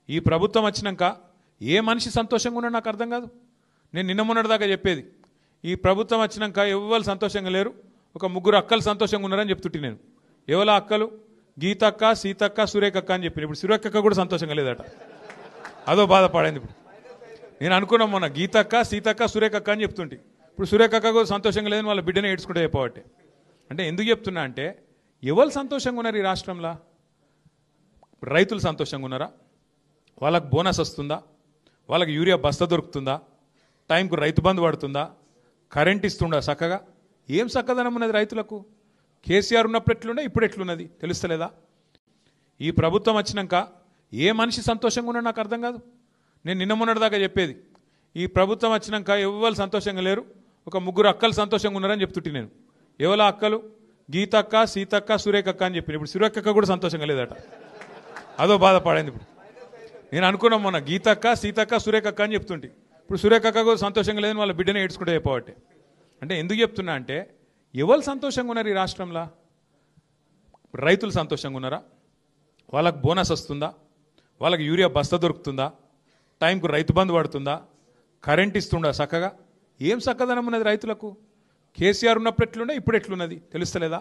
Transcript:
ఈ ప్రభుత్వం వచ్చినాక ఏ మనిషి సంతోషంగా ఉన్నాడు నాకు అర్థం కాదు. నేను నిన్న మొన్నటిదాకా చెప్పేది ఈ ప్రభుత్వం వచ్చినాక ఎవ్వరు సంతోషంగా లేరు, ఒక ముగ్గురు అక్కలు సంతోషంగా ఉన్నారని చెప్తుంటే నేను ఎవరు అక్కలు గీతక్క, సీతక్క, సురేఖక్క అని చెప్పిన. ఇప్పుడు సురేఖక్క కూడా సంతోషంగా లేదట, అదో బాధపడింది. ఇప్పుడు నేను అనుకున్నాం మొన్న గీతక్క, సీతక్క, సురేఖక్క అని చెప్తుంటే ఇప్పుడు సురేఖక్క కూడా సంతోషంగా లేదని వాళ్ళ బిడ్డనే ఏడ్చుకుంటే చెప్పబట్టే. అంటే ఎందుకు చెప్తున్నా అంటే ఎవరు సంతోషంగా ఉన్నారు ఈ రాష్ట్రంలో? రైతులు సంతోషంగా ఉన్నారా? వాళ్ళకు బోనస్ వస్తుందా? వాళ్ళకి యూరియా బస్తా దొరుకుతుందా? టైంకు రైతు బంధు పడుతుందా? కరెంట్ ఇస్తుండా చక్కగా? ఏం చక్కదనం ఉన్నది రైతులకు? కేసీఆర్ ఉన్నప్పుడు ఎట్లుండే, ఇప్పుడు ఎట్లున్నది తెలుస్తలేదా? ఈ ప్రభుత్వం వచ్చినాక ఏ మనిషి సంతోషంగా ఉన్నాడు నాకు అర్థం కాదు. నేను నిన్న మొన్నటిదాకా చెప్పేది ఈ ప్రభుత్వం వచ్చినాక ఎవ్వరు సంతోషంగా లేరు, ఒక ముగ్గురు అక్కలు సంతోషంగా ఉన్నారని చెప్తుంటే నేను ఎవరు అక్కలు గీతక్క, సీతక్క, సురేఖక్క అని చెప్పిన. ఇప్పుడు సురేఖక్క కూడా సంతోషంగా లేదట, అదో బాధపడింది. ఇప్పుడు నేను అనుకున్నాం మొన్న గీతక్క, సీతక్క, సురేఖక్క అని చెప్తుంటే ఇప్పుడు సురేఖక్క కూడా సంతోషంగా లేదని వాళ్ళ బిడ్డనే ఏడ్చుకుంటే చెప్పబట్టే. అంటే ఎందుకు చెప్తున్నా అంటే ఎవరు సంతోషంగా ఉన్నారు ఈ రాష్ట్రంలో? రైతులు సంతోషంగా ఉన్నారా? వాళ్ళకు బోనస్ వస్తుందా? వాళ్ళకి యూరియా బస్తా దొరుకుతుందా? టైంకు రైతు బంధు పడుతుందా? కరెంట్ ఇస్తుండా చక్కగా? ఏం చక్కదనం ఉన్నది రైతులకు? కేసీఆర్ ఉన్నప్పుడు ఎట్లుండే, ఇప్పుడు ఎట్లున్నది తెలుస్తలేదా?